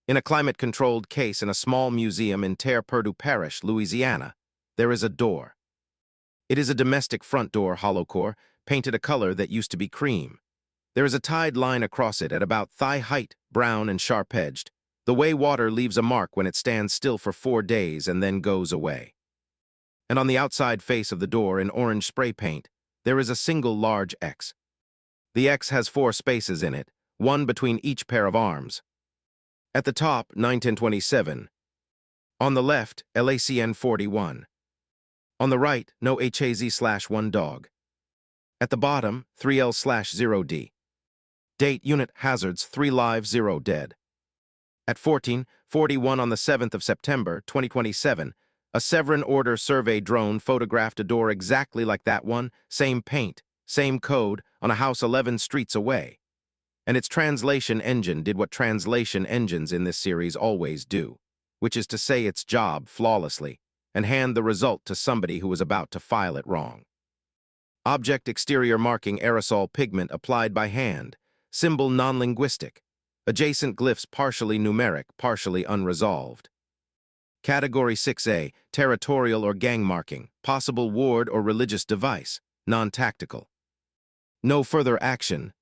In a climate-controlled case in a small museum in Terre Perdue Parish, Louisiana, there is a door. It is a domestic front door hollow core, painted a color that used to be cream. There is a tied line across it at about thigh height, brown and sharp-edged, the way water leaves a mark when it stands still for 4 days and then goes away. And on the outside face of the door in orange spray paint, there is a single large X. The X has 4 spaces in it, one between each pair of arms. At the top, 91027. On the left, LACN 41. On the right, no HAZ/1 dog. At the bottom, 3L/0D. Date, unit, hazards, 3 live, 0 dead. At 14:41 on the 7th of September, 2027, a Severin Order survey drone photographed a door exactly like that one, same paint, same code, on a house 11 streets away. And its translation engine did what translation engines in this series always do, which is to say its job flawlessly and hand the result to somebody who was about to file it wrong. Object exterior marking aerosol pigment applied by hand, symbol non-linguistic, adjacent glyphs partially numeric, partially unresolved. Category 6A, territorial or gang marking, possible ward or religious device, non-tactical. No further action,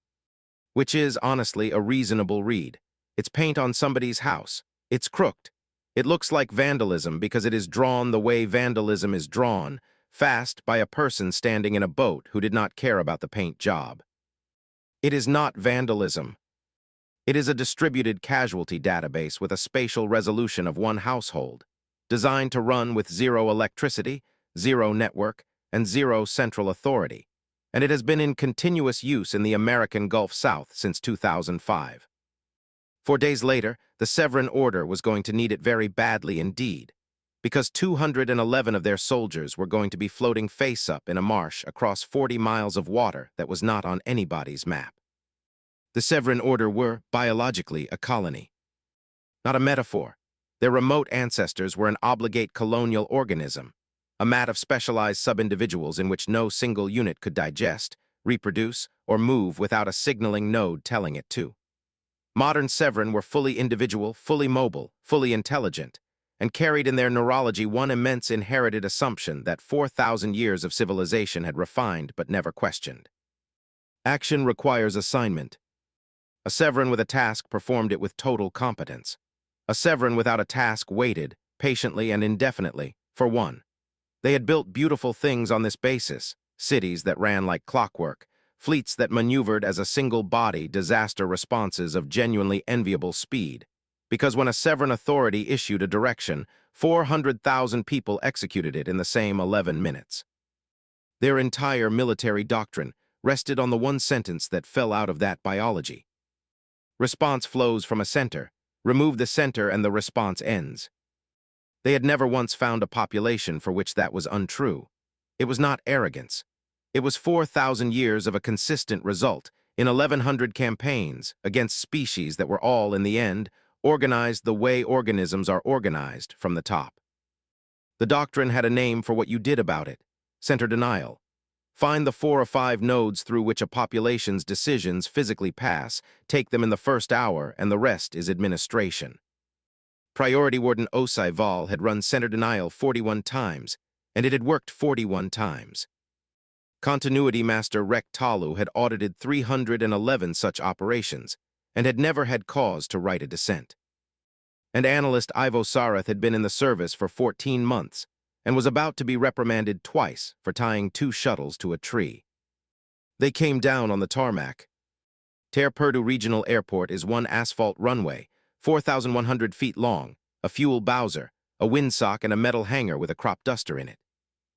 which is, honestly, a reasonable read. It's paint on somebody's house. It's crooked. It looks like vandalism because it is drawn the way vandalism is drawn, fast by a person standing in a boat who did not care about the paint job. It is not vandalism. It is a distributed casualty database with a spatial resolution of 1 household, designed to run with 0 electricity, 0 network, and 0 central authority, and it has been in continuous use in the American Gulf South since 2005. 4 days later, the Severin Order was going to need it very badly indeed, because 211 of their soldiers were going to be floating face-up in a marsh across 40 miles of water that was not on anybody's map. The Severin Order were, biologically, a colony. Not a metaphor. Their remote ancestors were an obligate colonial organism, a mat of specialized sub-individuals in which no single unit could digest, reproduce, or move without a signaling node telling it to. Modern Severin were fully individual, fully mobile, fully intelligent, and carried in their neurology one immense inherited assumption that 4,000 years of civilization had refined but never questioned. Action requires assignment. A Severin with a task performed it with total competence. A Severin without a task waited, patiently and indefinitely, for one. They had built beautiful things on this basis, cities that ran like clockwork, fleets that maneuvered as a single body, disaster responses of genuinely enviable speed. Because when a Severin authority issued a direction, 400,000 people executed it in the same 11 minutes. Their entire military doctrine rested on the one sentence that fell out of that biology. Response flows from a center. Remove the center and the response ends. They had never once found a population for which that was untrue. It was not arrogance. It was 4,000 years of a consistent result in 1,100 campaigns against species that were all, in the end, organized the way organisms are organized from the top. The doctrine had a name for what you did about it: center denial. Find the 4 or 5 nodes through which a population's decisions physically pass, take them in the first hour, and the rest is administration. Priority Warden Osai Val had run center denial 41 times, and it had worked 41 times. Continuity Master Rek Talu had audited 311 such operations, and had never had cause to write a dissent. And Analyst Ivo Sarath had been in the service for 14 months, and was about to be reprimanded twice for tying 2 shuttles to a tree. They came down on the tarmac. Terre Perdue Regional Airport is one asphalt runway, 4,100 feet long, a fuel bowser, a windsock, and a metal hangar with a crop duster in it.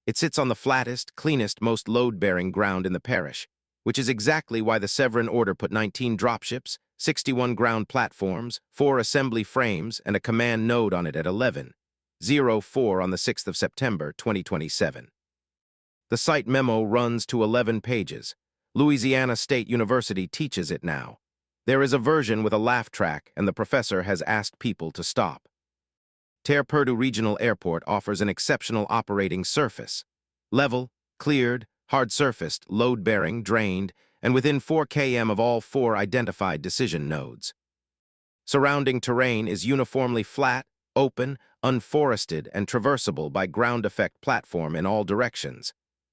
It sits on the flattest, cleanest, most load-bearing ground in the parish, which is exactly why the Severin Order put 19 dropships, 61 ground platforms, 4 assembly frames, and a command node on it at 11:04 on the 6th of September, 2027. The site memo runs to 11 pages. Louisiana State University teaches it now. There is a version with a laugh track, and the professor has asked people to stop. Terre Perdue Regional Airport offers an exceptional operating surface. Level, cleared, hard-surfaced, load-bearing, drained, and within 4 km of all 4 identified decision nodes. Surrounding terrain is uniformly flat, open, unforested, and traversable by ground effect platform in all directions.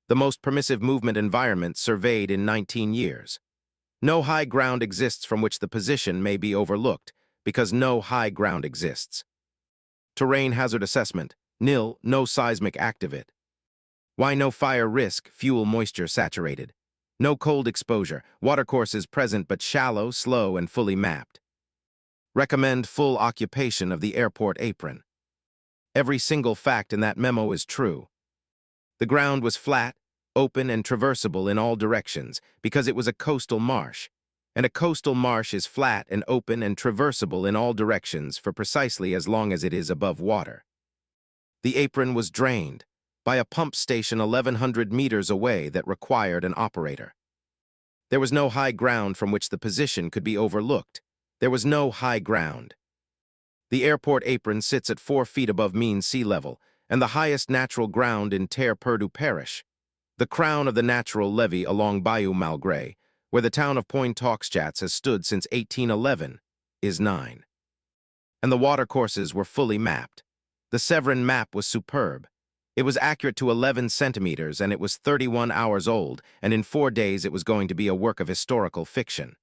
The most permissive movement environment surveyed in 19 years. No high ground exists from which the position may be overlooked, because no high ground exists. Terrain hazard assessment, nil, no seismic activate. Why no fire risk, fuel moisture saturated. No cold exposure, watercourses present but shallow, slow, and fully mapped. Recommend full occupation of the airport apron. Every single fact in that memo is true. The ground was flat, open, and traversable in all directions because it was a coastal marsh. And a coastal marsh is flat and open and traversable in all directions for precisely as long as it is above water. The apron was drained by a pump station 1,100 meters away that required an operator. There was no high ground from which the position could be overlooked. There was no high ground. The airport apron sits at 4 feet above mean sea level, and the highest natural ground in Terre-Perdue Parish. The crown of the natural levee along Bayou Malgré, where the town of Pointe-aux-Chats has stood since 1811, is 9. And the watercourses were fully mapped. The Severin map was superb. It was accurate to 11 centimeters, and it was 31 hours old, and in 4 days it was going to be a work of historical fiction.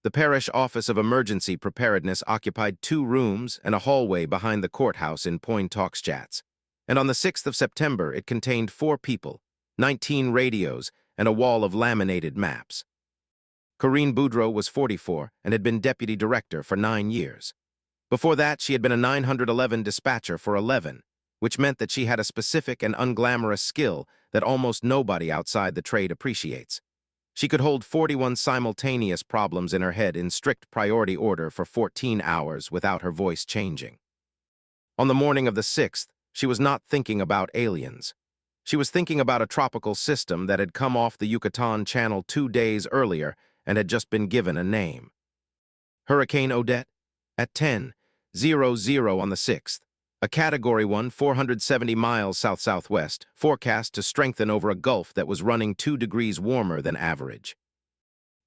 The Parish Office of Emergency Preparedness occupied 2 rooms and a hallway behind the courthouse in Pointe-aux-Chats, and on the 6th of September it contained 4 people, 19 radios, and a wall of laminated maps. Corinne Boudreau was 44 and had been deputy director for 9 years. Before that, she had been a 911 dispatcher for 11, which meant that she had a specific and unglamorous skill that almost nobody outside the trade appreciates. She could hold 41 simultaneous problems in her head in strict priority order for 14 hours without her voice changing. On the morning of the 6th, she was not thinking about aliens. She was thinking about a tropical system that had come off the Yucatan Channel 2 days earlier and had just been given a name. Hurricane Odette, at 10:00 on the 6th, a Category 1, 470 miles south-southwest, forecast to strengthen over a gulf that was running 2 degrees warmer than average.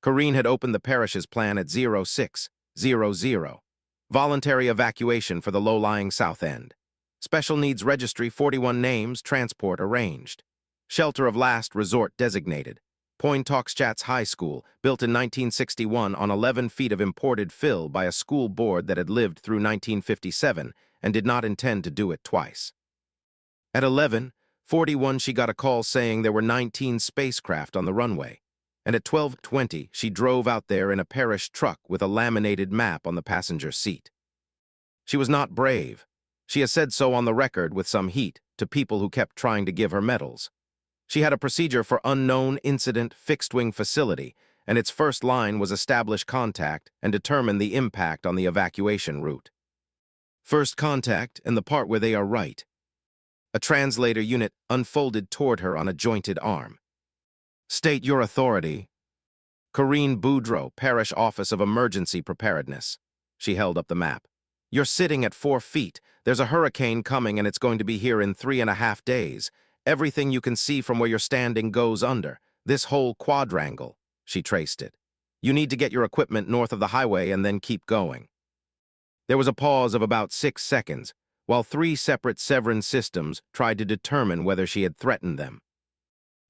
Corinne had opened the parish's plan at 06:00. Voluntary evacuation for the low-lying south end. Special needs registry 41 names, transport arranged. Shelter of last resort designated. Pointe-aux-Chats High School, built in 1961 on 11 feet of imported fill by a school board that had lived through 1957 and did not intend to do it twice. At 11:41 she got a call saying there were 19 spacecraft on the runway, and at 12:20 she drove out there in a parish truck with a laminated map on the passenger seat. She was not brave. She has said so on the record with some heat to people who kept trying to give her medals. She had a procedure for unknown incident fixed-wing facility, and its first line was establish contact and determine the impact on the evacuation route. First contact and the part where they are right. A translator unit unfolded toward her on a jointed arm. State your authority. Corinne Boudreau, Parish Office of Emergency Preparedness. She held up the map. You're sitting at 4 feet. There's a hurricane coming and it's going to be here in 3.5 days. Everything you can see from where you're standing goes under. This whole quadrangle. She traced it. You need to get your equipment north of the highway and then keep going. There was a pause of about 6 seconds, while 3 separate Severin systems tried to determine whether she had threatened them.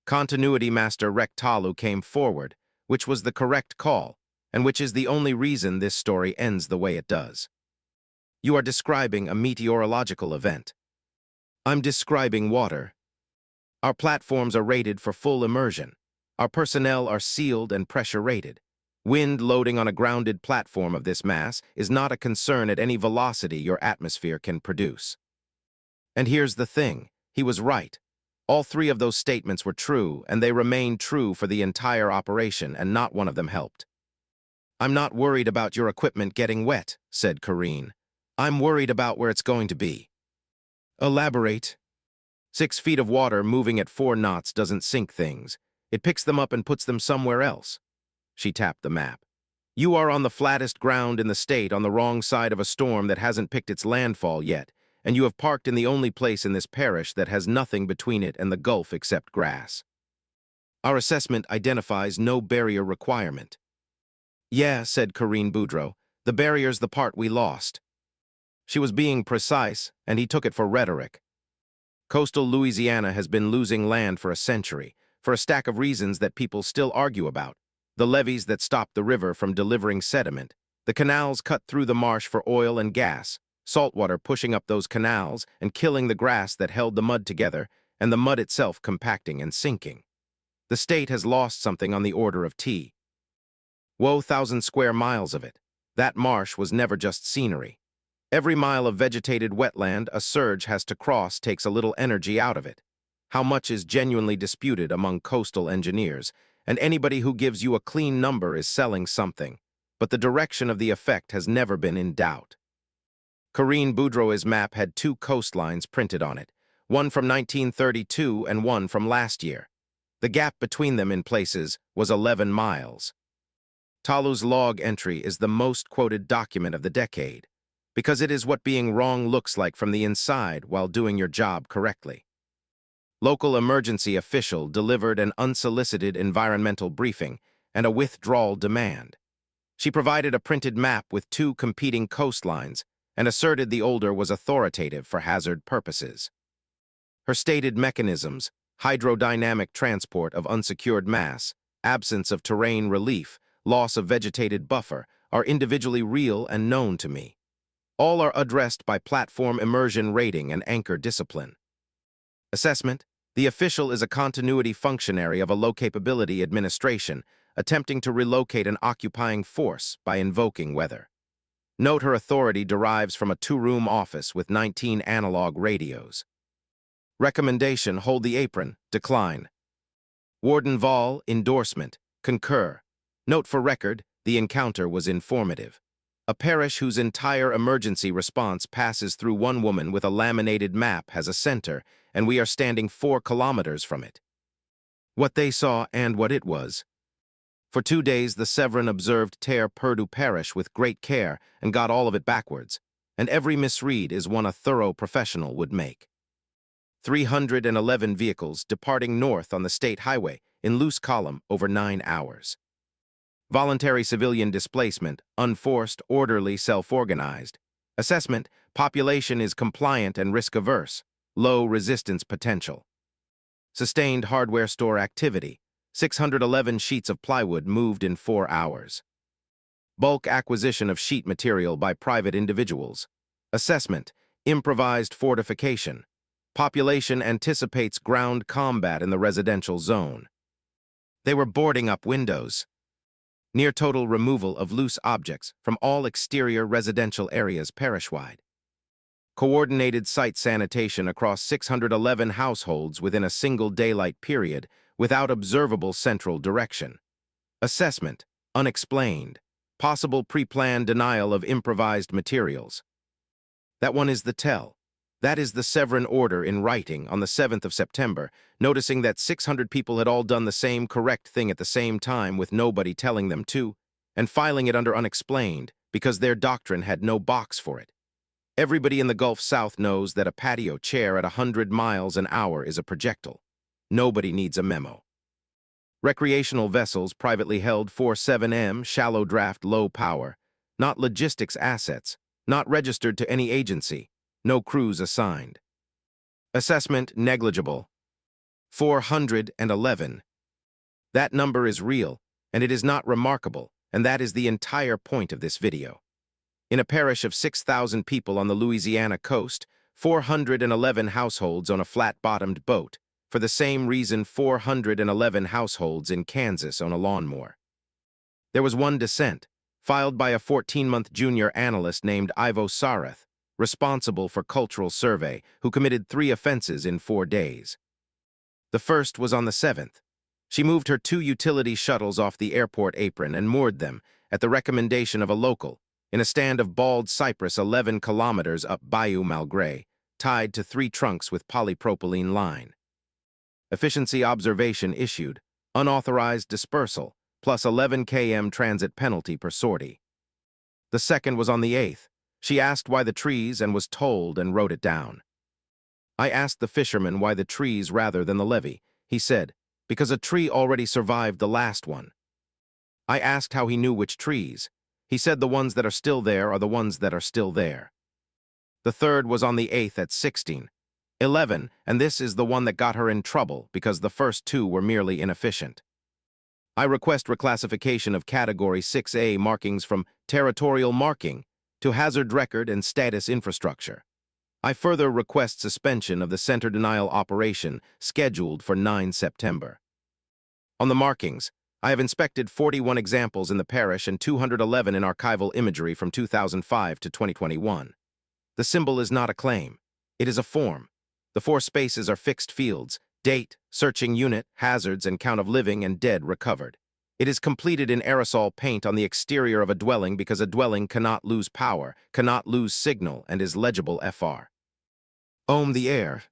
Continuity Master Rectalu came forward, which was the correct call, and which is the only reason this story ends the way it does. You are describing a meteorological event. I'm describing water. Our platforms are rated for full immersion. Our personnel are sealed and pressure-rated. Wind loading on a grounded platform of this mass is not a concern at any velocity your atmosphere can produce. And here's the thing, he was right. All 3 of those statements were true, and they remained true for the entire operation, and not one of them helped. I'm not worried about your equipment getting wet, said Corinne. I'm worried about where it's going to be. Elaborate. 6 feet of water moving at 4 knots doesn't sink things. It picks them up and puts them somewhere else. She tapped the map. You are on the flattest ground in the state on the wrong side of a storm that hasn't picked its landfall yet, and you have parked in the only place in this parish that has nothing between it and the Gulf except grass. Our assessment identifies no barrier requirement. Yeah, said Corinne Boudreau, The barrier's the part we lost. She was being precise, and he took it for rhetoric. Coastal Louisiana has been losing land for a century, for a stack of reasons that people still argue about. The levees that stop the river from delivering sediment, the canals cut through the marsh for oil and gas, saltwater pushing up those canals and killing the grass that held the mud together, and the mud itself compacting and sinking. The state has lost something on the order of T. Woe 1,000 square miles of it. That marsh was never just scenery. Every mile of vegetated wetland a surge has to cross takes a little energy out of it. How much is genuinely disputed among coastal engineers, and anybody who gives you a clean number is selling something, but the direction of the effect has never been in doubt. Corinne Boudreau's map had two coastlines printed on it, one from 1932 and one from last year. The gap between them in places was 11 miles. Talu's log entry is the most quoted document of the decade, because it is what being wrong looks like from the inside while doing your job correctly. Local emergency official delivered an unsolicited environmental briefing and a withdrawal demand. She provided a printed map with two competing coastlines and asserted the older was authoritative for hazard purposes. Her stated mechanisms, hydrodynamic transport of unsecured mass, absence of terrain relief, loss of vegetated buffer, are individually real and known to me. All are addressed by platform immersion rating and anchor discipline. Assessment: the official is a continuity functionary of a low-capability administration attempting to relocate an occupying force by invoking weather. Note her authority derives from a two-room office with 19 analog radios. Recommendation: hold the apron, decline. Warden Vol, endorsement, concur. Note for record, the encounter was informative. A parish whose entire emergency response passes through one woman with a laminated map has a center, and we are standing 4 kilometers from it. What they saw and what it was. For 2 days, the Severin observed Terre Perdue Parish with great care and got all of it backwards, and every misread is one a thorough professional would make. 311 vehicles departing north on the state highway in loose column over 9 hours. Voluntary civilian displacement, unforced, orderly, self-organized. Assessment: population is compliant and risk-averse, low resistance potential. Sustained hardware store activity, 611 sheets of plywood moved in 4 hours. Bulk acquisition of sheet material by private individuals. Assessment: improvised fortification. Population anticipates ground combat in the residential zone. They were boarding up windows. Near total removal of loose objects from all exterior residential areas parish-wide. Coordinated site sanitation across 611 households within a single daylight period without observable central direction. Assessment: unexplained. Possible pre-planned denial of improvised materials. That one is the tell. That is the Severin order in writing on the 7th of September, noticing that 600 people had all done the same correct thing at the same time with nobody telling them to, and filing it under unexplained because their doctrine had no box for it. Everybody in the Gulf South knows that a patio chair at 100 miles an hour is a projectile. Nobody needs a memo. Recreational vessels privately held 47M, shallow draft, low power, not logistics assets, not registered to any agency. No crews assigned. Assessment: negligible. 411. That number is real, and it is not remarkable, and that is the entire point of this video. In a parish of 6,000 people on the Louisiana coast, 411 households on a flat-bottomed boat, for the same reason 411 households in Kansas own a lawnmower. There was one dissent, filed by a 14-month junior analyst named Ivo Sarath, responsible for cultural survey, who committed 3 offenses in 4 days. The first was on the 7th. She moved her 2 utility shuttles off the airport apron and moored them, at the recommendation of a local, in a stand of bald cypress 11 kilometers up Bayou Malgré, tied to 3 trunks with polypropylene line. Efficiency observation issued, unauthorized dispersal, plus 11 km transit penalty per sortie. The second was on the 8th. She asked why the trees and was told and wrote it down. I asked the fisherman why the trees rather than the levee. He said, because a tree already survived the last one. I asked how he knew which trees. He said the ones that are still there are the ones that are still there. The third was on the 8th at 16:11, and this is the one that got her in trouble because the first two were merely inefficient. I request reclassification of Category 6A markings from territorial marking to hazard record and status infrastructure. I further request suspension of the center denial operation scheduled for 9 September. On the markings, I have inspected 41 examples in the parish and 211 in archival imagery from 2005 to 2021. The symbol is not a claim. It is a form. The 4 spaces are fixed fields: date, searching unit, hazards, and count of living and dead recovered. It is completed in aerosol paint on the exterior of a dwelling because a dwelling cannot lose power, cannot lose signal, and is legible FR. The air.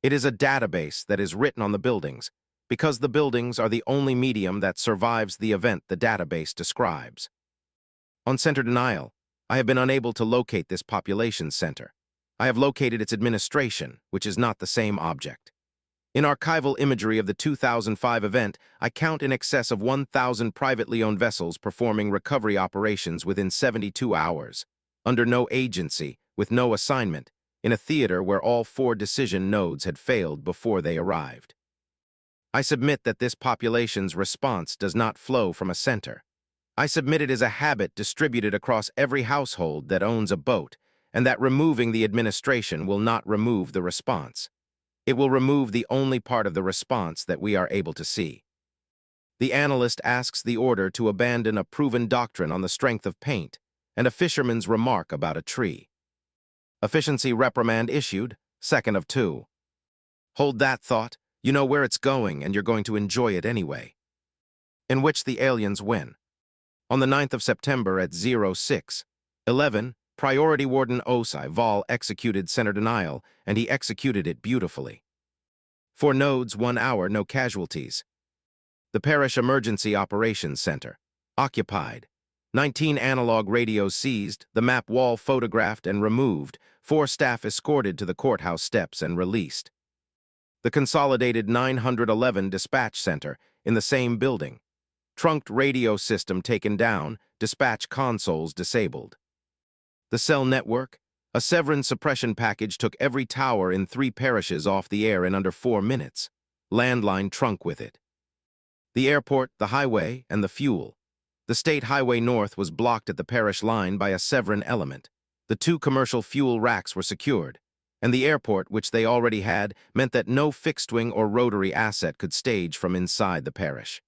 It is a database that is written on the buildings, because the buildings are the only medium that survives the event the database describes. On center denial, I have been unable to locate this population center. I have located its administration, which is not the same object. In archival imagery of the 2005 event, I count in excess of 1,000 privately owned vessels performing recovery operations within 72 hours, under no agency, with no assignment, in a theater where all 4 decision nodes had failed before they arrived. I submit that this population's response does not flow from a center. I submit it as a habit distributed across every household that owns a boat, and that removing the administration will not remove the response. It will remove the only part of the response that we are able to see. The analyst asks the order to abandon a proven doctrine on the strength of paint and a fisherman's remark about a tree. Efficiency reprimand issued, 2nd of 2. Hold that thought. You know where it's going, and you're going to enjoy it anyway. In which the aliens win. On the 9th of September at 06:11, Priority Warden Osai Vol executed center denial, and he executed it beautifully. 4 nodes, 1 hour, no casualties. The Parish Emergency Operations Center. Occupied. 19 analog radios seized, the map wall photographed and removed, 4 staff escorted to the courthouse steps and released. The Consolidated 911 Dispatch Center, in the same building. Trunked radio system taken down, dispatch consoles disabled. The cell network, a Severin suppression package took every tower in 3 parishes off the air in under 4 minutes. Landline trunk with it. The airport, the highway, and the fuel. The State Highway North was blocked at the parish line by a Severin element. The 2 commercial fuel racks were secured, and the airport, which they already had, meant that no fixed-wing or rotary asset could stage from inside the parish.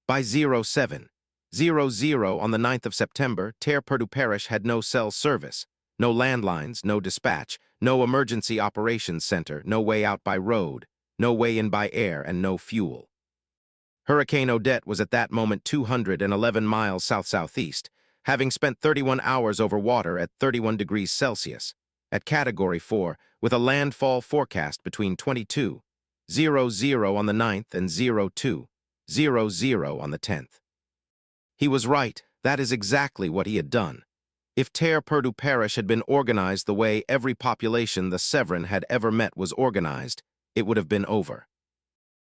By 07:00 on the 9th of September, Terre Perdue Parish had no cell service, no landlines, no dispatch, no emergency operations center, no way out by road, no way in by air, and no fuel. Hurricane Odette was at that moment 211 miles south-southeast, having spent 31 hours over water at 31 degrees Celsius, at Category 4, with a landfall forecast between 22:00 on the 9th and 02:00 on the 10th. He was right. That is exactly what he had done. If Terre Perdue Parish had been organized the way every population the Severin had ever met was organized, it would have been over.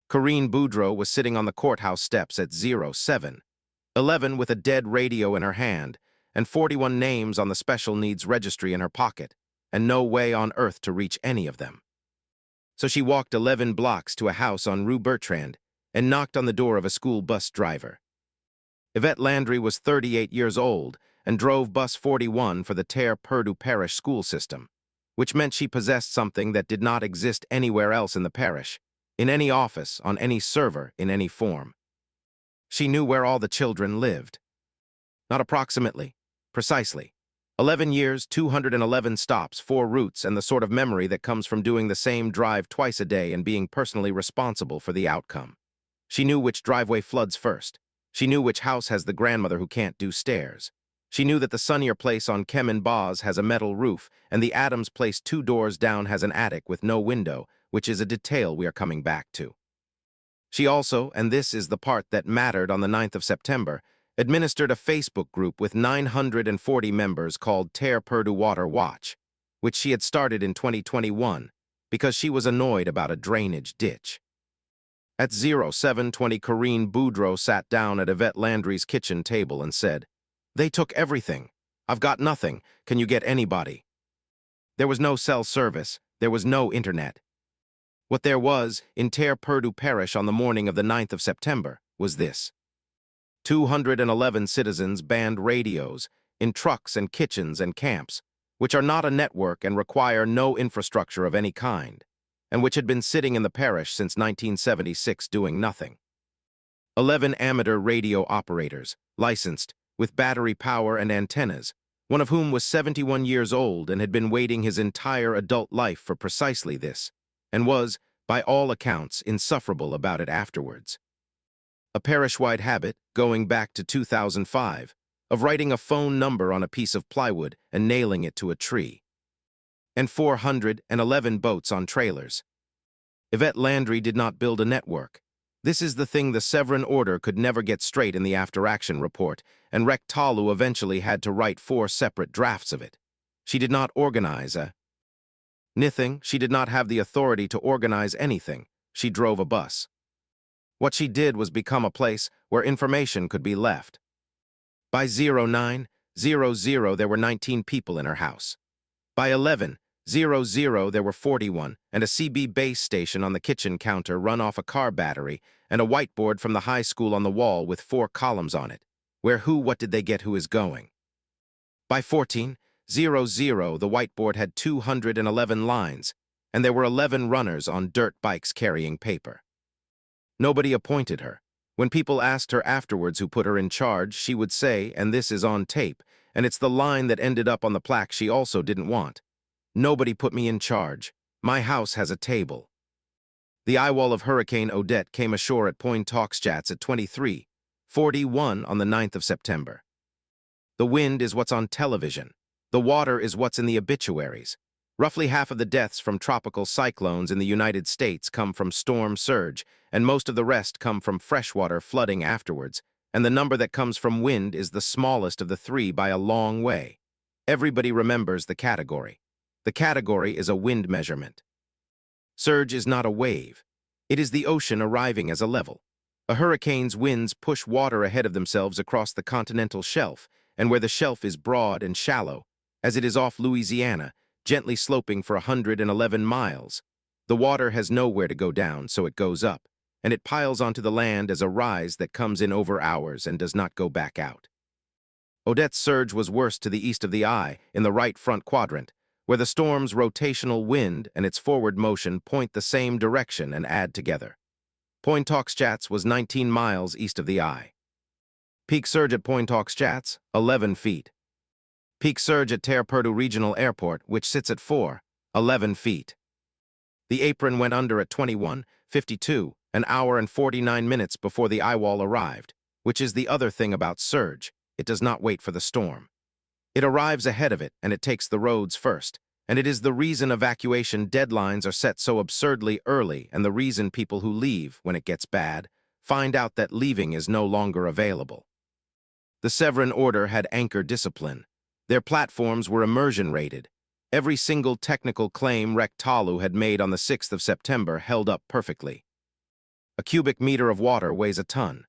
Corinne Boudreau was sitting on the courthouse steps at 07:11 with a dead radio in her hand and 41 names on the special needs registry in her pocket, and no way on earth to reach any of them. So she walked 11 blocks to a house on Rue Bertrand and knocked on the door of a school bus driver. Yvette Landry was 38 years old and drove bus 41 for the Terre Perdue Parish school system, which meant she possessed something that did not exist anywhere else in the parish, in any office, on any server, in any form. She knew where all the children lived. Not approximately, precisely. 11 years, 211 stops, 4 routes, and the sort of memory that comes from doing the same drive twice a day and being personally responsible for the outcome. She knew which driveway floods first. She knew which house has the grandmother who can't do stairs. She knew that the Sunnier place on Kemen Baz has a metal roof, and the Adams place 2 doors down has an attic with no window, which is a detail we are coming back to. She also, and this is the part that mattered on the 9th of September, administered a Facebook group with 940 members called Terre Perdue Water Watch, which she had started in 2021 because she was annoyed about a drainage ditch. At 07:20, Corinne Boudreau sat down at Yvette Landry's kitchen table and said, They took everything. I've got nothing. Can you get anybody? There was no cell service. There was no internet. What there was, in Terre Perdue Parish on the morning of the 9th of September, was this. 211 citizens banned radios in trucks and kitchens and camps, which are not a network and require no infrastructure of any kind, and which had been sitting in the parish since 1976 doing nothing. 11 amateur radio operators, licensed, with battery power and antennas, one of whom was 71 years old and had been waiting his entire adult life for precisely this, and was, by all accounts, insufferable about it afterwards. A parish-wide habit, going back to 2005, of writing a phone number on a piece of plywood and nailing it to a tree. And 411 boats on trailers. Yvette Landry did not build a network. This is the thing the Severin Order could never get straight in the after-action report, and Rectalu eventually had to write 4 separate drafts of it. She did not organize anything. She did not have the authority to organize anything. She drove a bus. What she did was become a place where information could be left. By 0900, there were 19 people in her house. By 1100, there were 41, and a CB base station on the kitchen counter run off a car battery, and a whiteboard from the high school on the wall with 4 columns on it, where who, what did they get, who is going. By 1400, the whiteboard had 211 lines, and there were 11 runners on dirt bikes carrying paper. Nobody appointed her. When people asked her afterwards who put her in charge, she would say, and this is on tape, and it's the line that ended up on the plaque she also didn't want, "Nobody put me in charge. My house has a table." The eyewall of Hurricane Odette came ashore at Pointe-aux-Chats at 23:41 on the 9th of September. The wind is what's on television. The water is what's in the obituaries. Roughly half of the deaths from tropical cyclones in the United States come from storm surge, and most of the rest come from freshwater flooding afterwards, and the number that comes from wind is the smallest of the 3 by a long way. Everybody remembers the category. The category is a wind measurement. Surge is not a wave. It is the ocean arriving as a level. A hurricane's winds push water ahead of themselves across the continental shelf, and where the shelf is broad and shallow, as it is off Louisiana, gently sloping for 111 miles. The water has nowhere to go down, so it goes up, and it piles onto the land as a rise that comes in over hours and does not go back out. Odette's surge was worst to the east of the eye, in the right front quadrant, where the storm's rotational wind and its forward motion point the same direction and add together. Pointe-aux-Chats was 19 miles east of the eye. Peak surge at Pointe-aux-Chats, 11 feet. Peak surge at Terre Perdue Regional Airport, which sits at 11 feet. The apron went under at 21:52, an hour and 49 minutes before the eyewall arrived, which is the other thing about surge. It does not wait for the storm. It arrives ahead of it, and it takes the roads first, and it is the reason evacuation deadlines are set so absurdly early, and the reason people who leave, when it gets bad, find out that leaving is no longer available. The Severin Order had anchor discipline. Their platforms were immersion rated. Every single technical claim Rectalu had made on the 6th of September held up perfectly. A cubic meter of water weighs a ton.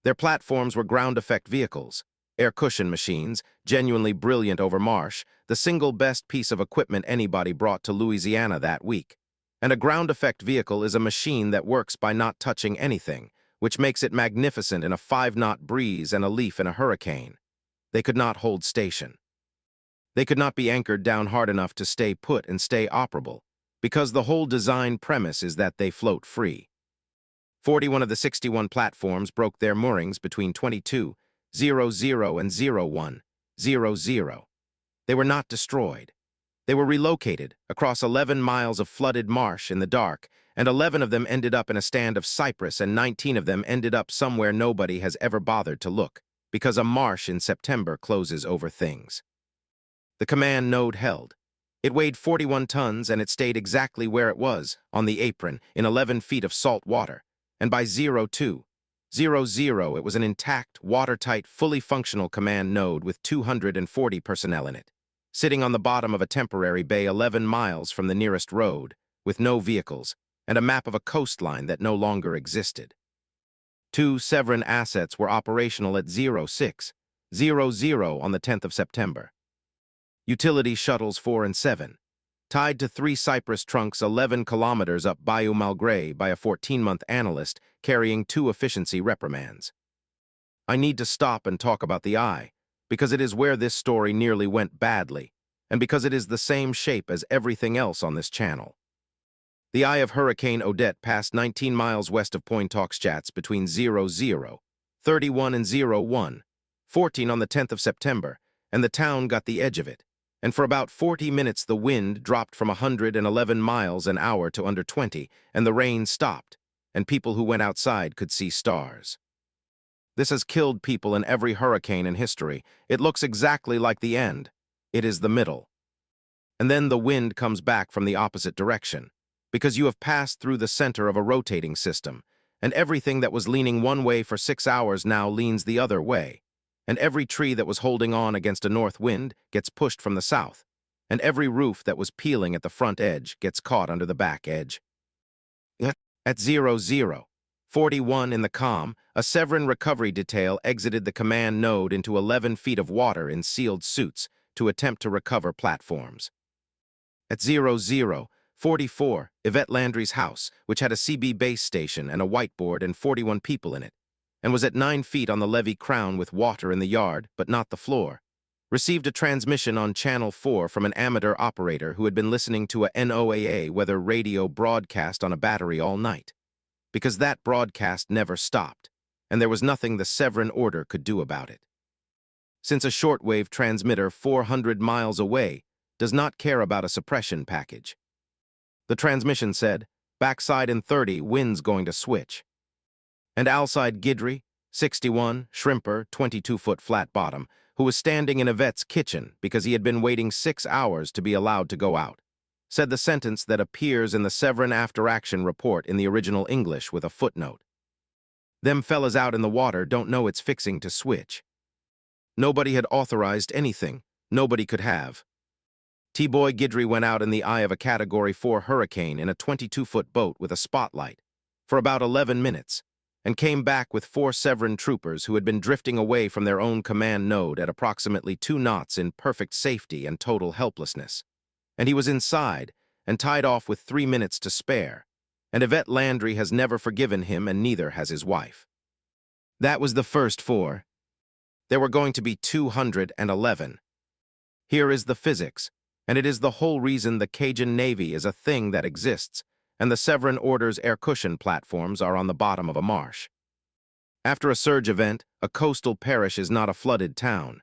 Their platforms were ground effect vehicles, air cushion machines, genuinely brilliant over marsh, the single best piece of equipment anybody brought to Louisiana that week. And a ground effect vehicle is a machine that works by not touching anything, which makes it magnificent in a 5-knot breeze and a leaf in a hurricane. They could not hold station. They could not be anchored down hard enough to stay put and stay operable, because the whole design premise is that they float free. 41 of the 61 platforms broke their moorings between 22:00 and 01:00. They were not destroyed. They were relocated across 11 miles of flooded marsh in the dark, and 11 of them ended up in a stand of cypress, and 19 of them ended up somewhere nobody has ever bothered to look, because a marsh in September closes over things. The command node held. It weighed 41 tons, and it stayed exactly where it was, on the apron, in 11 feet of salt water, and by 02:00, it was an intact, watertight, fully functional command node with 240 personnel in it, sitting on the bottom of a temporary bay 11 miles from the nearest road, with no vehicles, and a map of a coastline that no longer existed. 2 Severin assets were operational at 06:00, 00 on the 10th of September. Utility shuttles 4 and 7, tied to 3 cypress trunks 11 kilometers up Bayou Malgré by a 14-month analyst carrying 2 efficiency reprimands. I need to stop and talk about the eye, because it is where this story nearly went badly, and because it is the same shape as everything else on this channel. The eye of Hurricane Odette passed 19 miles west of Pointe-aux-Chats between 00, 31 and 01, 14 on the 10th of September, and the town got the edge of it. And for about 40 minutes the wind dropped from 111 miles an hour to under 20, and the rain stopped, and people who went outside could see stars. This has killed people in every hurricane in history. It looks exactly like the end. It is the middle. And then the wind comes back from the opposite direction, because you have passed through the center of a rotating system, and everything that was leaning one way for 6 hours now leans the other way. And every tree that was holding on against a north wind gets pushed from the south, and every roof that was peeling at the front edge gets caught under the back edge. At 00, 41 in the calm, a Severin recovery detail exited the command node into 11 feet of water in sealed suits to attempt to recover platforms. At 00, 44, Yvette Landry's house, which had a CB base station and a whiteboard and 41 people in it, and was at 9 feet on the levee crown with water in the yard, but not the floor, received a transmission on Channel 4 from an amateur operator who had been listening to a NOAA weather radio broadcast on a battery all night, because that broadcast never stopped, and there was nothing the Severin order could do about it. Since a shortwave transmitter 400 miles away does not care about a suppression package. The transmission said, backside in 30, wind's going to switch. And outside Guidry, 61, Shrimper, 22-foot flat bottom, who was standing in Yvette's kitchen because he had been waiting 6 hours to be allowed to go out, said the sentence that appears in the Severin after-action report in the original English with a footnote. Them fellas out in the water don't know it's fixing to switch. Nobody had authorized anything. Nobody could have. T-Boy Guidry went out in the eye of a Category 4 hurricane in a 22-foot boat with a spotlight for about 11 minutes, and came back with 4 Severin troopers who had been drifting away from their own command node at approximately 2 knots in perfect safety and total helplessness. And he was inside and tied off with 3 minutes to spare, and Yvette Landry has never forgiven him, and neither has his wife. That was the first 4. There were going to be 211. Here is the physics, and it is the whole reason the Cajun Navy is a thing that exists, and the Severin Order's air cushion platforms are on the bottom of a marsh. After a surge event, a coastal parish is not a flooded town.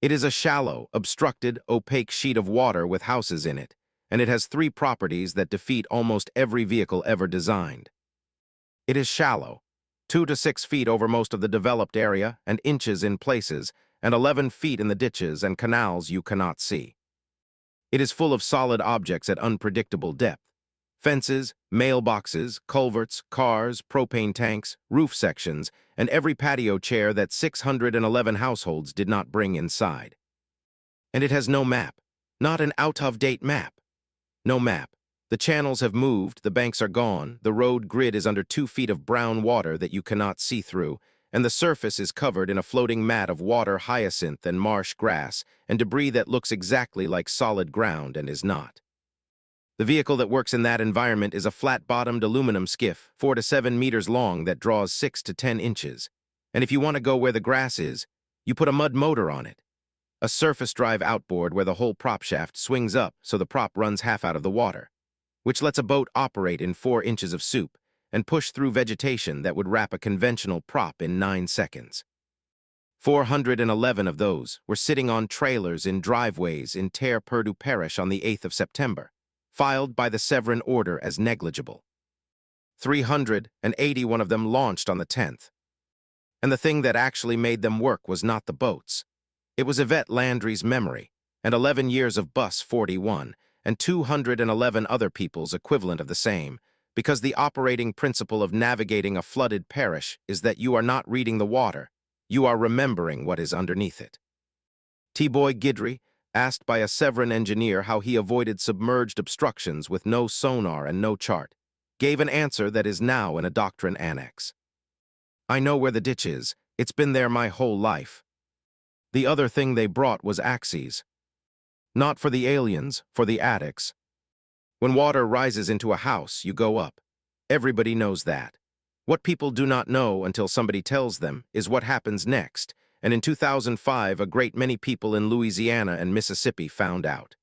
It is a shallow, obstructed, opaque sheet of water with houses in it, and it has 3 properties that defeat almost every vehicle ever designed. It is shallow, 2 to 6 feet over most of the developed area and inches in places, and 11 feet in the ditches and canals you cannot see. It is full of solid objects at unpredictable depth. Fences, mailboxes, culverts, cars, propane tanks, roof sections, and every patio chair that 611 households did not bring inside. And it has no map, not an out-of-date map. No map. The channels have moved, the banks are gone, the road grid is under 2 feet of brown water that you cannot see through, and the surface is covered in a floating mat of water hyacinth and marsh grass and debris that looks exactly like solid ground and is not. The vehicle that works in that environment is a flat-bottomed aluminum skiff, 4 to 7 meters long, that draws 6 to 10 inches. And if you want to go where the grass is, you put a mud motor on it. A surface drive outboard where the whole prop shaft swings up so the prop runs half out of the water, which lets a boat operate in 4 inches of soup and push through vegetation that would wrap a conventional prop in 9 seconds. 411 of those were sitting on trailers in driveways in Terre Perdue Parish on the 8th of September, filed by the Severin order as negligible. 381 of them launched on the 10th. And the thing that actually made them work was not the boats. It was Yvette Landry's memory, and 11 years of Bus 41, and 211 other people's equivalent of the same, because the operating principle of navigating a flooded parish is that you are not reading the water, you are remembering what is underneath it. T-Boy Guidry, asked by a Severin engineer how he avoided submerged obstructions with no sonar and no chart, gave an answer that is now in a doctrine annex. I know where the ditch is. It's been there my whole life. The other thing they brought was axes. Not for the aliens, for the addicts. When water rises into a house, you go up. Everybody knows that. What people do not know until somebody tells them is what happens next, and in 2005 a great many people in Louisiana and Mississippi found out.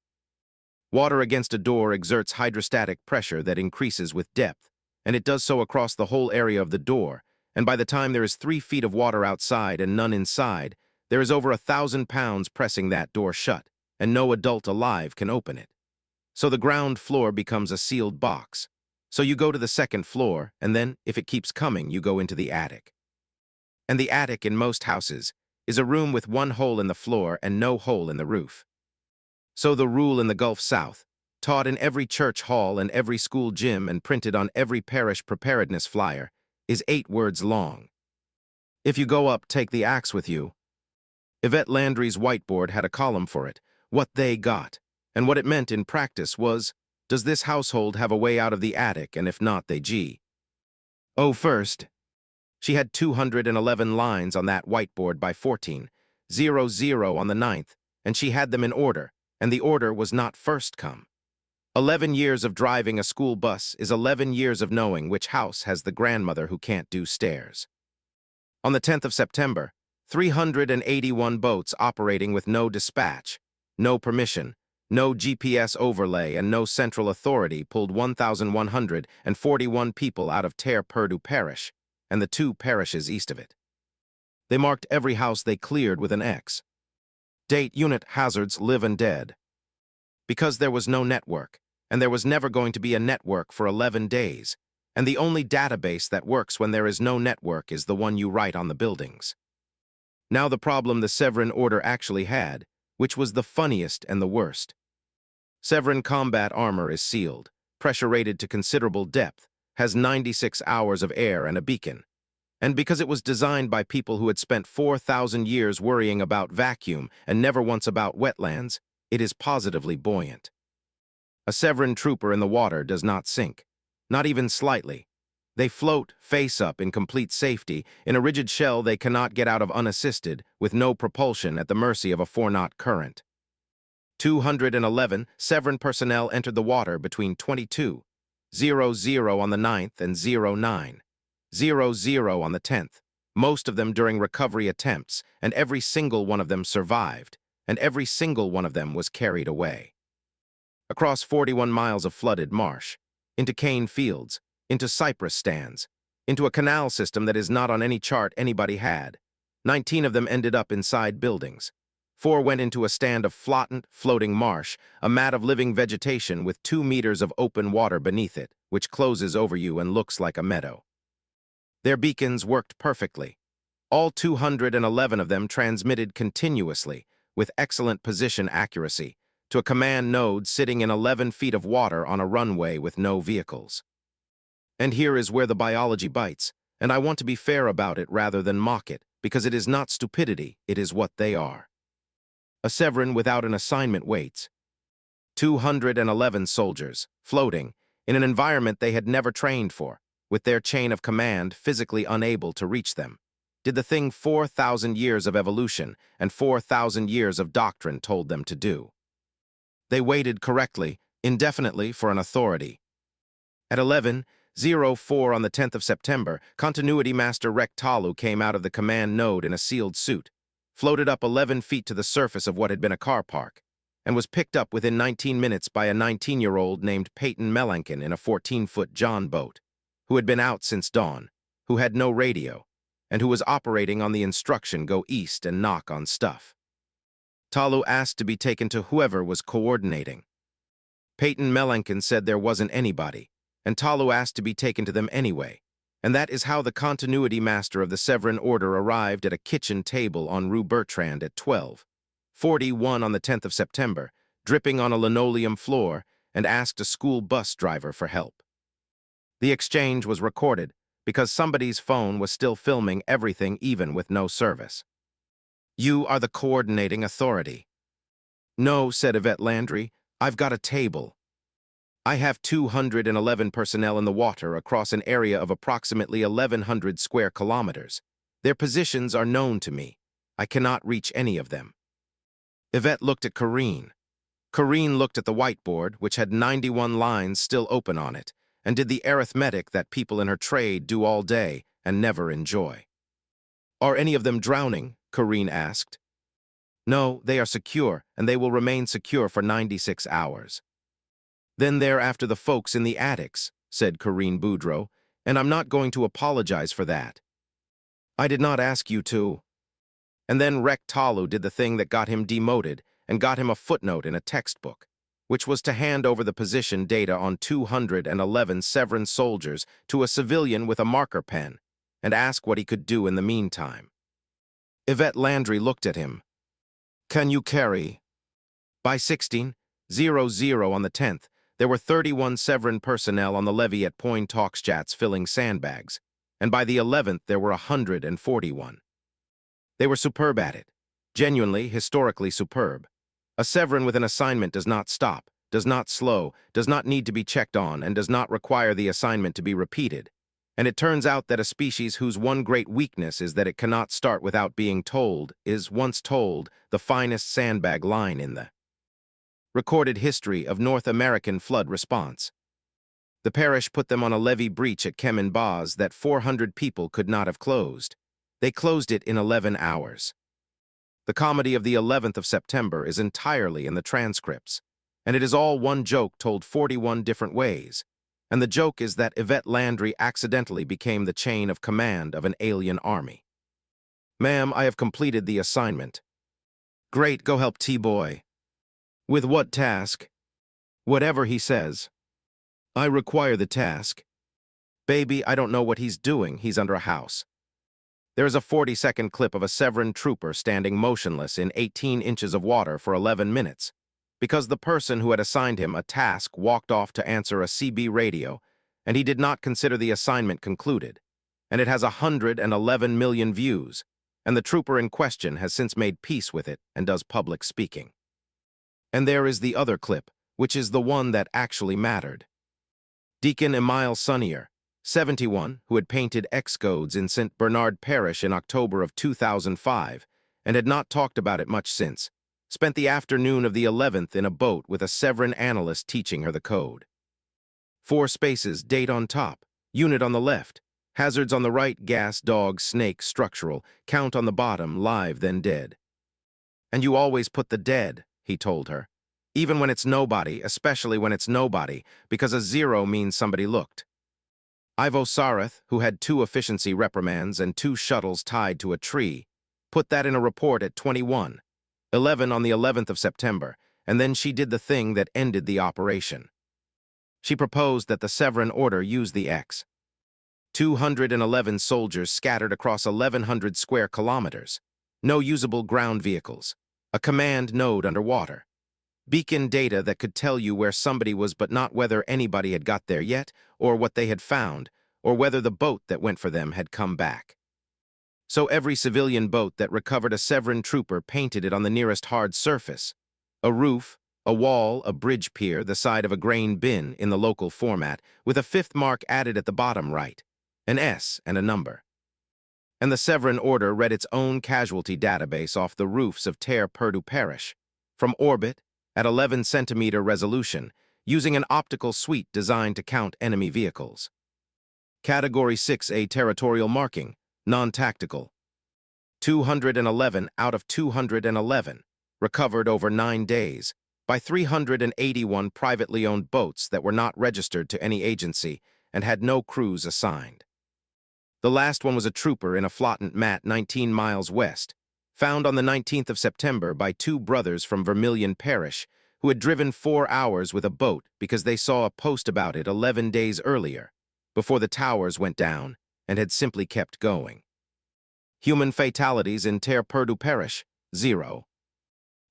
Water against a door exerts hydrostatic pressure that increases with depth, and it does so across the whole area of the door, and by the time there is 3 feet of water outside and none inside, there is over 1,000 pounds pressing that door shut, and no adult alive can open it. So the ground floor becomes a sealed box. So you go to the second floor, and then, if it keeps coming, you go into the attic. And the attic in most houses is a room with 1 hole in the floor and no hole in the roof. So the rule in the Gulf South, taught in every church hall and every school gym and printed on every parish preparedness flyer, is 8 words long. If you go up, take the axe with you. Yvette Landry's whiteboard had a column for it, what they got, and what it meant in practice was, does this household have a way out of the attic, and if not, they G. Oh, first. She had 211 lines on that whiteboard by 14, 00 on the 9th, and she had them in order, and the order was not first come. 11 years of driving a school bus is 11 years of knowing which house has the grandmother who can't do stairs. On the 10th of September, 381 boats operating with no dispatch, no permission, no GPS overlay, and no central authority pulled 1,141 people out of Terre Perdue Parish and the 2 parishes east of it. They marked every house they cleared with an X. Date, unit, hazards, live and dead. Because there was no network, and there was never going to be a network for 11 days, and the only database that works when there is no network is the one you write on the buildings. Now the problem the Severin order actually had, which was the funniest and the worst. Severin combat armor is sealed, pressure-rated to considerable depth, has 96 hours of air and a beacon. And because it was designed by people who had spent 4,000 years worrying about vacuum and never once about wetlands, it is positively buoyant. A Severin trooper in the water does not sink, not even slightly. They float, face up, in complete safety, in a rigid shell they cannot get out of unassisted, with no propulsion at the mercy of a 4-knot current. 211 Severin personnel entered the water between 22:00 on the 9th and 09:00 on the 10th, most of them during recovery attempts, and every single one of them survived, and every single one of them was carried away. Across 41 miles of flooded marsh, into cane fields, into cypress stands, into a canal system that is not on any chart anybody had. 19 of them ended up inside buildings. 4 went into a stand of flattened, floating marsh, a mat of living vegetation with 2 meters of open water beneath it, which closes over you and looks like a meadow. Their beacons worked perfectly. All 211 of them transmitted continuously, with excellent position accuracy, to a command node sitting in 11 feet of water on a runway with no vehicles. And here is where the biology bites, and I want to be fair about it rather than mock it, because it is not stupidity, it is what they are. A Severin without an assignment waits. 211 soldiers, floating, in an environment they had never trained for, with their chain of command physically unable to reach them, did the thing 4,000 years of evolution and 4,000 years of doctrine told them to do. They waited correctly, indefinitely for an authority. At 11:04 on the 10th of September, Continuity Master Rek Talu came out of the command node in a sealed suit, floated up 11 feet to the surface of what had been a car park, and was picked up within 19 minutes by a 19-year-old named Peyton Melanchon in a 14-foot John boat, who had been out since dawn, who had no radio, and who was operating on the instruction go east and knock on stuff. Talu asked to be taken to whoever was coordinating. Peyton Melanchon said there wasn't anybody, and Talu asked to be taken to them anyway, and that is how the continuity master of the Severin order arrived at a kitchen table on Rue Bertrand at 12:41 on the 10th of September, dripping on a linoleum floor, and asked a school bus driver for help. The exchange was recorded because somebody's phone was still filming everything even with no service. You are the coordinating authority. No, said Yvette Landry, I've got a table. I have 211 personnel in the water across an area of approximately 1,100 square kilometers. Their positions are known to me. I cannot reach any of them. Yvette looked at Corinne. Corinne looked at the whiteboard, which had 91 lines still open on it, and did the arithmetic that people in her trade do all day and never enjoy. Are any of them drowning? Corinne asked. No, they are secure, and they will remain secure for 96 hours. Then they're after the folks in the attics, said Corinne Boudreau, and I'm not going to apologize for that. I did not ask you to. And then Rektalu did the thing that got him demoted and got him a footnote in a textbook, which was to hand over the position data on 211 Severan soldiers to a civilian with a marker pen and ask what he could do in the meantime. Yvette Landry looked at him. Can you carry? By 16:00 on the 10th, there were 31 Severan personnel on the levee at Point Talkschats filling sandbags, and by the 11th there were 141. They were superb at it. Genuinely, historically superb. A Severan with an assignment does not stop, does not slow, does not need to be checked on, and does not require the assignment to be repeated. And it turns out that a species whose one great weakness is that it cannot start without being told is, once told, the finest sandbag line in the recorded history of North American flood response. The parish put them on a levee breach at Kemin Baz that 400 people could not have closed. They closed it in 11 hours. The comedy of the 11th of September is entirely in the transcripts, and it is all one joke told 41 different ways. And the joke is that Yvette Landry accidentally became the chain of command of an alien army. Ma'am, I have completed the assignment. Great, go help T-Boy. With what task? Whatever he says. I require the task. Baby, I don't know what he's doing. He's under a house. There is a 40-second clip of a Severan trooper standing motionless in 18 inches of water for 11 minutes, because the person who had assigned him a task walked off to answer a CB radio, and he did not consider the assignment concluded, and it has 111 million views, and the trooper in question has since made peace with it and does public speaking. And there is the other clip, which is the one that actually mattered. Deacon Emile Sunnier, 71, who had painted X-codes in St. Bernard Parish in October of 2005, and had not talked about it much since, spent the afternoon of the 11th in a boat with a Severan analyst teaching her the code. 4 spaces, date on top, unit on the left, hazards on the right, gas, dog, snake, structural, count on the bottom, live, then dead. And you always put the dead, he told her, even when it's nobody, especially when it's nobody, because a 0 means somebody looked. Ivo Sareth, who had 2 efficiency reprimands and 2 shuttles tied to a tree, put that in a report at 21:11 on the 11th of September, and then she did the thing that ended the operation. She proposed that the Severan order use the X. 211 soldiers scattered across 1,100 square kilometers, no usable ground vehicles, a command node underwater, beacon data that could tell you where somebody was but not whether anybody had got there yet, or what they had found, or whether the boat that went for them had come back. So every civilian boat that recovered a Severan trooper painted it on the nearest hard surface, a roof, a wall, a bridge pier, the side of a grain bin in the local format, with a 5th mark added at the bottom right, an S and a number. And the Severan order read its own casualty database off the roofs of Terre Perdue Parish, from orbit, at 11-centimeter resolution, using an optical suite designed to count enemy vehicles. Category 6A territorial marking, non-tactical. 211 out of 211, recovered over 9 days, by 381 privately owned boats that were not registered to any agency and had no crews assigned. The last one was a trooper in a flottant mat 19 miles west, found on the 19th of September by 2 brothers from Vermilion Parish who had driven 4 hours with a boat because they saw a post about it 11 days earlier, before the towers went down, and had simply kept going. Human fatalities in Terre Perdue Parish, 0.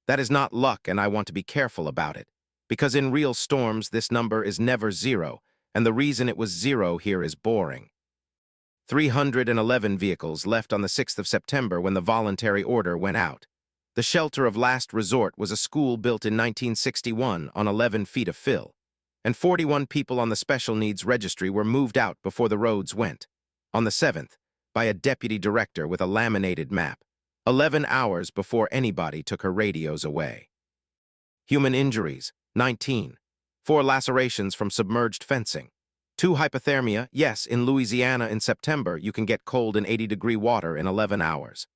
That is not luck, and I want to be careful about it, because in real storms this number is never 0, and the reason it was 0 here is boring. 311 vehicles left on the 6th of September when the voluntary order went out. The shelter of last resort was a school built in 1961 on 11 feet of fill, and 41 people on the special needs registry were moved out before the roads went, on the 7th, by a deputy director with a laminated map, 11 hours before anybody took her radios away. Human injuries, 19. 4 lacerations from submerged fencing. 2 hypothermia. Yes, in Louisiana in September, you can get cold in 80-degree water in 11 hours.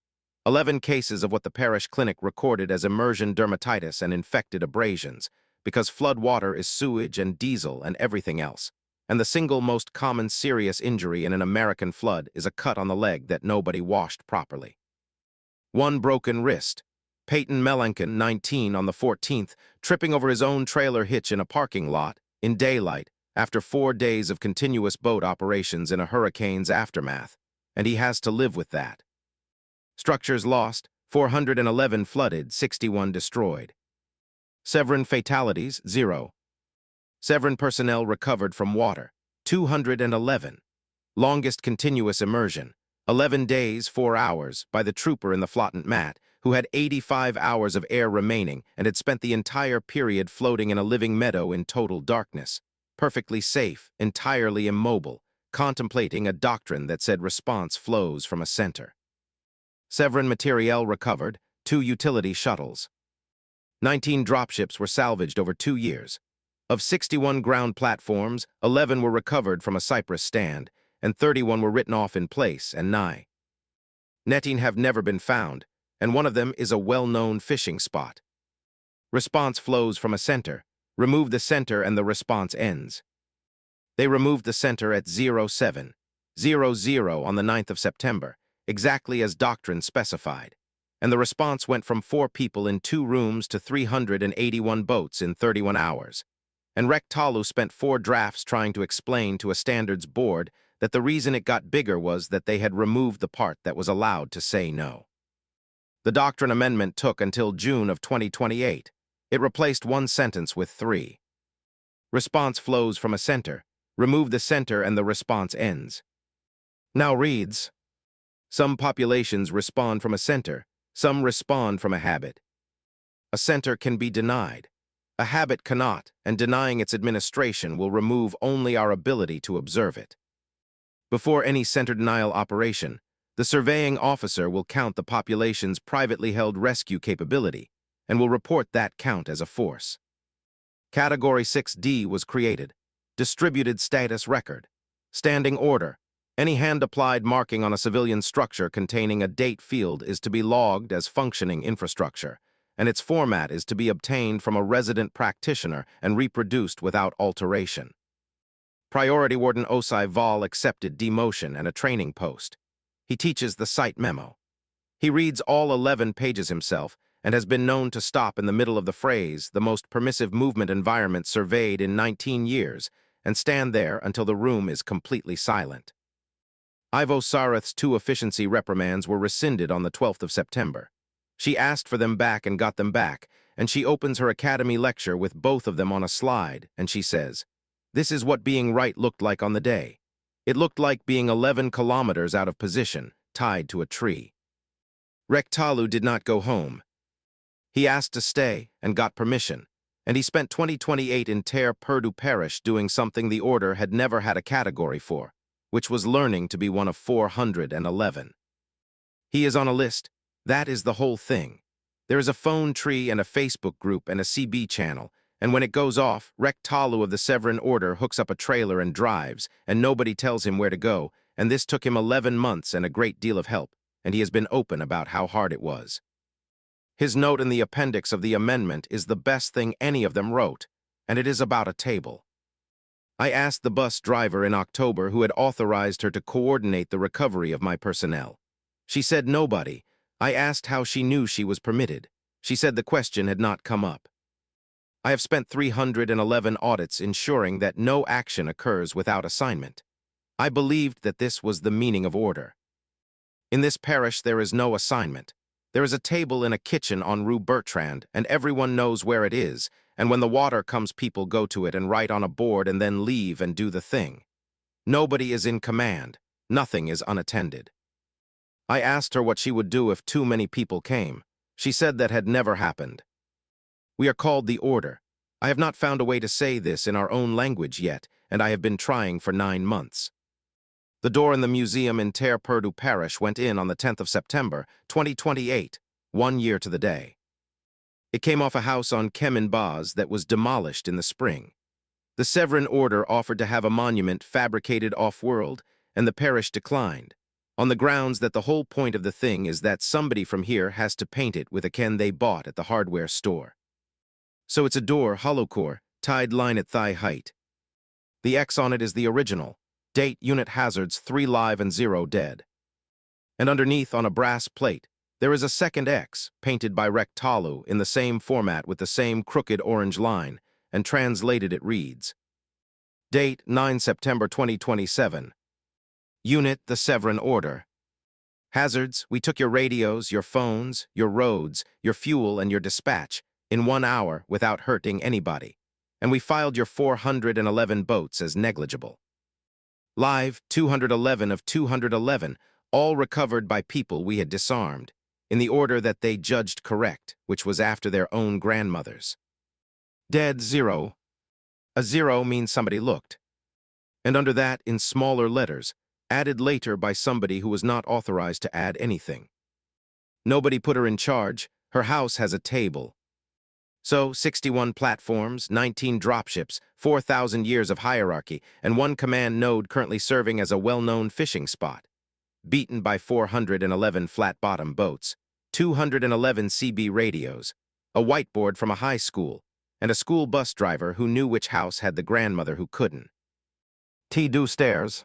11 cases of what the parish clinic recorded as immersion dermatitis and infected abrasions, because flood water is sewage and diesel and everything else. And the single most common serious injury in an American flood is a cut on the leg that nobody washed properly. 1 broken wrist. Peyton Melanchon, 19, on the 14th, tripping over his own trailer hitch in a parking lot, in daylight, after 4 days of continuous boat operations in a hurricane's aftermath, and he has to live with that. Structures lost, 411 flooded, 61 destroyed. Severin fatalities, 0. Severin personnel recovered from water, 211. Longest continuous immersion, 11 days, 4 hours, by the trooper in the flottant mat, who had 85 hours of air remaining and had spent the entire period floating in a living meadow in total darkness, perfectly safe, entirely immobile, contemplating a doctrine that said response flows from a center. Severin materiel recovered, 2 utility shuttles. 19 dropships were salvaged over 2 years. Of 61 ground platforms, 11 were recovered from a cypress stand, and 31 were written off in place and nigh. Netting have never been found, and one of them is a well-known fishing spot. Response flows from a center. Remove the center and the response ends. They removed the center at 07:00 on the 9th of September, exactly as doctrine specified, and the response went from 4 people in 2 rooms to 381 boats in 31 hours. And Rectalu spent 4 drafts trying to explain to a standards board that the reason it got bigger was that they had removed the part that was allowed to say no. The doctrine amendment took until June of 2028. It replaced 1 sentence with 3. Response flows from a center. Remove the center and the response ends. Now reads, some populations respond from a center, some respond from a habit. A center can be denied. A habit cannot, and denying its administration will remove only our ability to observe it. Before any center denial operation, the surveying officer will count the population's privately held rescue capability and will report that count as a force. Category 6D was created. Distributed status record. Standing order. Any hand-applied marking on a civilian structure containing a date field is to be logged as functioning infrastructure, and its format is to be obtained from a resident practitioner and reproduced without alteration. Priority Warden Osai Val accepted demotion and a training post. He teaches the site memo. He reads all 11 pages himself and has been known to stop in the middle of the phrase, the most permissive movement environment surveyed in 19 years, and stand there until the room is completely silent. Ivo Sareth's 2 efficiency reprimands were rescinded on the 12th of September. She asked for them back and got them back, and she opens her academy lecture with both of them on a slide, and she says, "This is what being right looked like on the day. It looked like being 11 kilometers out of position, tied to a tree." Rectalu did not go home. He asked to stay and got permission, and he spent 2028 in Terre Perdue Parish doing something the order had never had a category for, which was learning to be one of 411. He is on a list. That is the whole thing. There is a phone tree and a Facebook group and a CB channel, and when it goes off, Rectalu of the Severin Order hooks up a trailer and drives, and nobody tells him where to go, and this took him 11 months and a great deal of help, and he has been open about how hard it was. His note in the appendix of the amendment is the best thing any of them wrote, and it is about a table. I asked the bus driver in October who had authorized her to coordinate the recovery of my personnel. She said nobody. I asked how she knew she was permitted. She said the question had not come up. I have spent 311 audits ensuring that no action occurs without assignment. I believed that this was the meaning of order. In this parish there is no assignment. There is a table in a kitchen on Rue Bertrand, and everyone knows where it is, and when the water comes people go to it and write on a board and then leave and do the thing. Nobody is in command. Nothing is unattended. I asked her what she would do if too many people came. She said that had never happened. We are called the Order. I have not found a way to say this in our own language yet, and I have been trying for 9 months. The door in the museum in Terre Perdue Parish went in on the 10th of September, 2028, 1 year to the day. It came off a house on Kemin Baz that was demolished in the spring. The Severan order offered to have a monument fabricated off-world, and the parish declined, on the grounds that the whole point of the thing is that somebody from here has to paint it with a can they bought at the hardware store. So it's a door, hollow core, tied line at thigh height. The X on it is the original. Date, unit hazards, 3 live and 0 dead. And underneath, on a brass plate, there is a second X, painted by Rectalu in the same format with the same crooked orange line, and translated it reads, Date, 9 September 2027. Unit, the Severan Order. Hazards, we took your radios, your phones, your roads, your fuel, and your dispatch in 1 hour without hurting anybody, and we filed your 411 boats as negligible. Live, 211 of 211, all recovered by people we had disarmed, in the order that they judged correct, which was after their own grandmothers. Dead, 0. A 0 means somebody looked. And under that, in smaller letters, added later by somebody who was not authorized to add anything. Nobody put her in charge. Her house has a table. So, 61 platforms, 19 dropships, 4,000 years of hierarchy, and 1 command node currently serving as a well-known fishing spot. Beaten by 411 flat-bottom boats, 211 CB radios, a whiteboard from a high school, and a school bus driver who knew which house had the grandmother who couldn't. T2 stairs.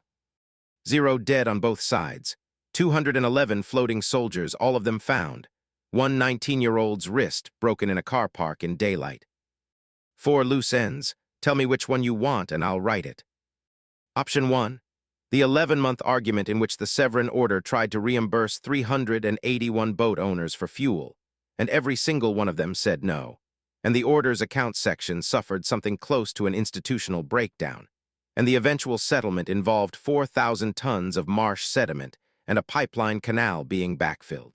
0 dead on both sides. 211 floating soldiers, all of them found. 1 19-year-old's wrist broken in a car park in daylight. 4 loose ends. Tell me which one you want and I'll write it. Option 1. The 11-month argument in which the Severan Order tried to reimburse 381 boat owners for fuel, and every single one of them said no. And the Order's account section suffered something close to an institutional breakdown, and the eventual settlement involved 4,000 tons of marsh sediment and a pipeline canal being backfilled.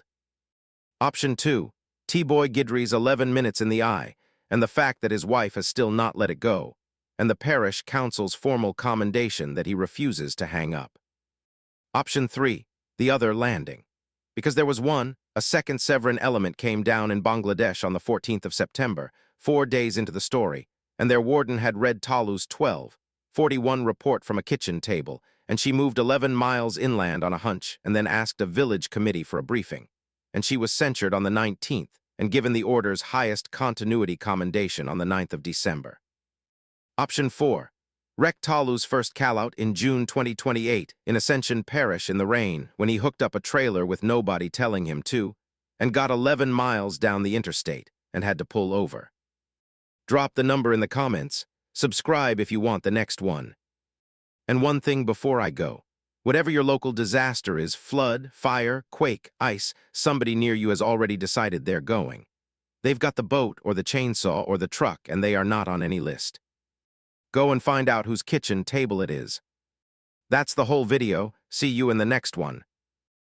Option 2, T-Boy Guidry's 11 minutes in the eye, and the fact that his wife has still not let it go, and the parish council's formal commendation that he refuses to hang up. Option 3, the other landing. Because there was a second Severan element came down in Bangladesh on the 14th of September, 4 days into the story, and their warden had read Talu's 12:41 report from a kitchen table, and she moved 11 miles inland on a hunch and then asked a village committee for a briefing. And she was censured on the 19th and given the order's highest continuity commendation on the 9th of December. Option 4. Rectalu's first call-out in June 2028 in Ascension Parish in the rain when he hooked up a trailer with nobody telling him to, and got 11 miles down the interstate and had to pull over. Drop the number in the comments. Subscribe if you want the next one. And one thing before I go. Whatever your local disaster is, flood, fire, quake, ice, somebody near you has already decided they're going. They've got the boat or the chainsaw or the truck and they are not on any list. Go and find out whose kitchen table it is. That's the whole video. See you in the next one.